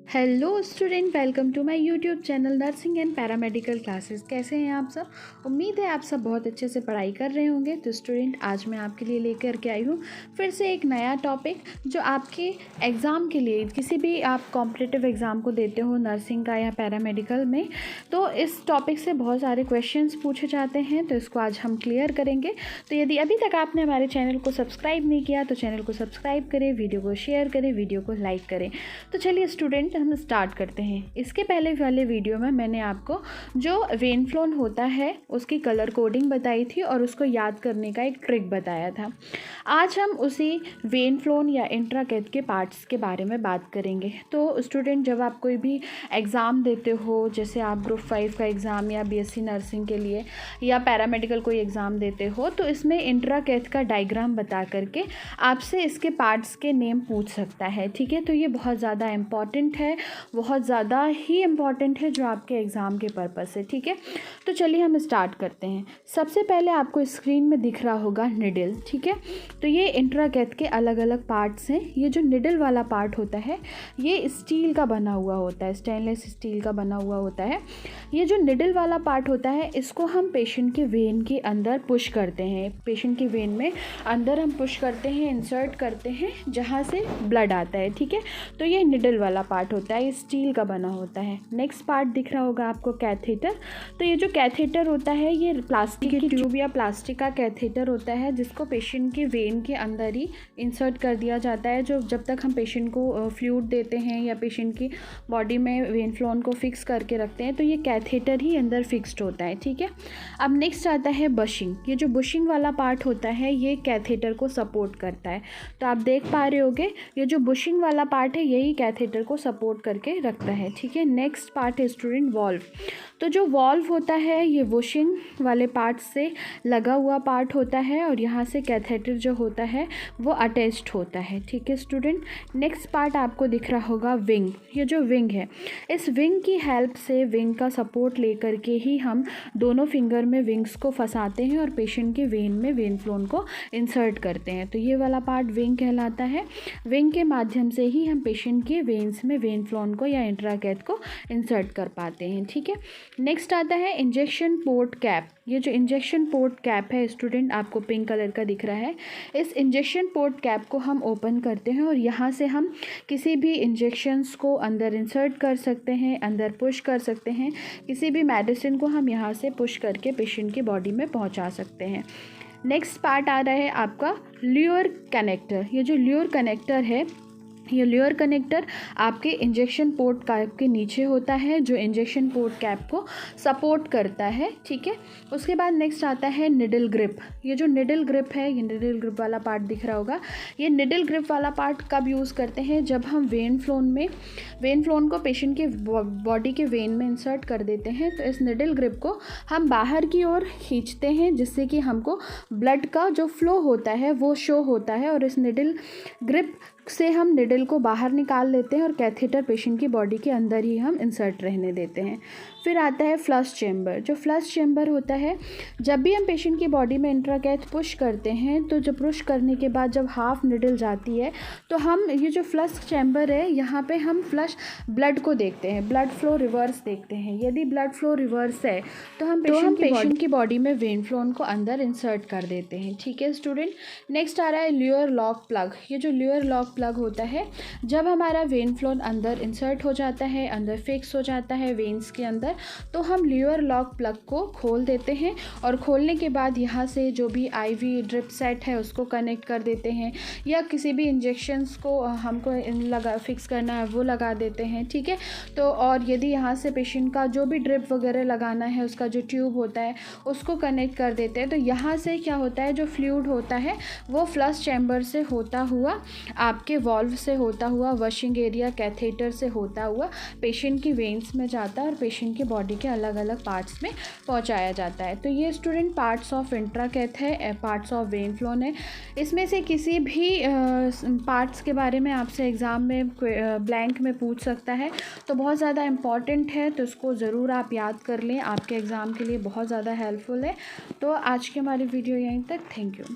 Hello student, welcome to my YouTube channel nursing and paramedical classes. कैसे हैं आप सब? उम्मीद है आप सब बहुत अच्छे से पढ़ाई कर रहे होंगे। तो स्टूडेंट, आज मैं आपके लिए लेकर के आई हूँ फिर से एक नया टॉपिक जो आपके एग्ज़ाम के लिए, किसी भी आप कॉम्पिटिटिव एग्ज़ाम को देते हो नर्सिंग का या पैरामेडिकल में, तो इस टॉपिक से बहुत सारे क्वेश्चंस पूछे जाते हैं। तो इसको आज हम क्लियर करेंगे। तो यदि अभी तक आपने हमारे चैनल को सब्सक्राइब नहीं किया तो चैनल को सब्सक्राइब करें, वीडियो को शेयर करें, वीडियो को लाइक करें। तो चलिए स्टूडेंट, हम स्टार्ट करते हैं। इसके पहले वाले वीडियो में मैंने आपको जो वेन फ्लोन होता है उसकी कलर कोडिंग बताई थी और उसको याद करने का एक ट्रिक बताया था। आज हम उसी वेन फ्लोन या इंट्राकैथ के पार्ट्स के बारे में बात करेंगे। तो स्टूडेंट, जब आप कोई भी एग्ज़ाम देते हो, जैसे आप ग्रुप 5 का एग्ज़ाम या बीएससी नर्सिंग के लिए या पैरामेडिकल कोई एग्ज़ाम देते हो, तो इसमें इंट्राकैथ का डायग्राम बता करके आपसे इसके पार्ट्स के नेम पूछ सकता है। ठीक है, तो ये बहुत ज़्यादा इम्पॉर्टेंट है, बहुत ज़्यादा ही इम्पॉर्टेंट है जो आपके एग्ज़ाम के पर्पज़ से। ठीक है, तो चलिए हम स्टार्ट करते हैं। सबसे पहले आपको स्क्रीन में दिख रहा होगा निडल। ठीक है, तो ये इंट्राकैथ के अलग अलग पार्ट्स हैं। ये जो निडल वाला पार्ट होता है ये स्टील का बना हुआ होता है, स्टेनलेस स्टील का बना हुआ होता है। ये जो निडल वाला पार्ट होता है इसको हम पेशेंट के वेन के अंदर पुश करते हैं। पेशेंट की वेन में अंदर हम पुश करते हैं, इंसर्ट करते हैं, जहाँ से ब्लड आता है। ठीक है, तो ये निडल वाला पार्ट होता है, ये स्टील का बना होता है। नेक्स्ट पार्ट दिख रहा होगा आपको कैथेटर। तो ये जो कैथेटर होता है ये प्लास्टिक की ट्यूब या प्लास्टिक का कैथेटर होता है जिसको पेशेंट के वेन के अंदर ही इंसर्ट कर दिया जाता है। जो जब तक हम पेशेंट को फ्लूइड देते हैं या पेशेंट की बॉडी में वेन फ्लोन को फिक्स करके रखते हैं तो ये कैथेटर ही अंदर फिक्स्ड होता है। ठीक है, अब नेक्स्ट आता है बशिंग। ये जो बुशिंग वाला पार्ट होता है ये कैथेटर को सपोर्ट करता है। तो आप देख पा रहे होगे ये जो बुशिंग वाला पार्ट है यही कैथेटर को सपोर्ट करके रखता है। ठीक है, नेक्स्ट पार्ट है स्टूडेंट वॉल्व। तो जो वॉल्व होता है ये बुशिंग वाले पार्ट से लगा हुआ पार्ट होता है और यहाँ से कैथेटर जो होता है वो अटैच्ड होता है। ठीक है स्टूडेंट, नेक्स्ट पार्ट आपको दिख रहा होगा विंग। ये जो विंग है इस विंग की हेल्प से, विंग का सपोर्ट लेकर के ही हम दोनों फिंगर में विंग्स को फंसाते हैं और पेशेंट के वेन में वेन फ्लोन को इंसर्ट करते हैं। तो ये वाला पार्ट विंग कहलाता है। विंग के माध्यम से ही हम पेशेंट के वेन्स में वेन फ्लोन को या इंट्राकैथ को इंसर्ट कर पाते हैं। ठीक है, नेक्स्ट आता है इंजेक्शन पोर्ट कैप। ये जो इंजेक्शन पोर्ट कैप है स्टूडेंट, आपको पिंक कलर का दिख रहा है। इस इंजेक्शन पोर्ट कैप को हम ओपन करते हैं और यहाँ से हम किसी भी इंजेक्शंस को अंदर इंसर्ट कर सकते हैं, अंदर पुश कर सकते हैं। किसी भी मेडिसिन को हम यहाँ से पुश करके पेशेंट की बॉडी में पहुँचा सकते हैं। नेक्स्ट पार्ट आ रहा है आपका ल्यूर कनेक्टर। ये जो ल्यूर कनेक्टर है, ये ल्यूर कनेक्टर आपके इंजेक्शन पोर्ट कैप के नीचे होता है जो इंजेक्शन पोर्ट कैप को सपोर्ट करता है। ठीक है, उसके बाद नेक्स्ट आता है निडल ग्रिप। ये जो निडल ग्रिप है, ये निडल ग्रिप वाला पार्ट दिख रहा होगा। ये निडल ग्रिप वाला पार्ट कब यूज़ करते हैं? जब हम वेन फ्लोन को पेशेंट के बॉडी के वेन में इंसर्ट कर देते हैं तो इस निडल ग्रिप को हम बाहर की ओर खींचते हैं जिससे कि हमको ब्लड का जो फ्लो होता है वो शो होता है और इस निडल ग्रिप से हम निडल को बाहर निकाल लेते हैं और कैथेटर पेशेंट की बॉडी के अंदर ही हम इंसर्ट रहने देते हैं। फिर आता है फ्लश चैम्बर। जो फ्लश चैम्बर होता है, जब भी हम पेशेंट की बॉडी में इंट्राकैथ पुश करते हैं तो जब पुश करने के बाद जब हाफ निडल जाती है तो हम ये जो फ्लश चैम्बर है यहाँ पे हम फ्लश ब्लड को देखते हैं, ब्लड फ्लो रिवर्स देखते हैं। यदि ब्लड फ्लो रिवर्स है तो हम पेशेंट की बॉडी में वेन फ्लोन को अंदर इंसर्ट कर देते हैं। ठीक है स्टूडेंट, नेक्स्ट आ रहा है ल्यूर लॉक प्लग। ये जो ल्यूर लॉक प्लग होता है, जब हमारा वेन फ्लोन अंदर इंसर्ट हो जाता है, अंदर फिक्स हो जाता है वेन्स के अंदर, तो हम ल्यूर लॉक प्लग को खोल देते हैं और खोलने के बाद यहाँ से जो भी आईवी ड्रिप सेट है उसको कनेक्ट कर देते हैं या किसी भी इंजेक्शंस को हमको फिक्स करना है वो लगा देते हैं। ठीक है, तो और यदि यहाँ से पेशेंट का जो भी ड्रिप वगैरह लगाना है उसका जो ट्यूब होता है उसको कनेक्ट कर देते हैं। तो यहाँ से क्या होता है, जो फ्लूइड होता है वो फ्लश चैम्बर से होता हुआ, आपके वॉल्व से होता हुआ, वशिंग एरिया कैथेटर से होता हुआ पेशेंट की वेन्स में जाता है और पेशेंट की बॉडी के अलग अलग पार्ट्स में पहुंचाया जाता है। तो ये स्टूडेंट पार्ट्स ऑफ इंट्राकैथ है, पार्ट्स ऑफ वेन फ्लोन है। इसमें से किसी भी पार्ट्स के बारे में आपसे एग्ज़ाम में ब्लैंक में पूछ सकता है, तो बहुत ज़्यादा इम्पॉर्टेंट है, तो इसको ज़रूर आप याद कर लें, आपके एग्ज़ाम के लिए बहुत ज़्यादा हेल्पफुल है। तो आज की हमारी वीडियो यहीं तक। Thank you.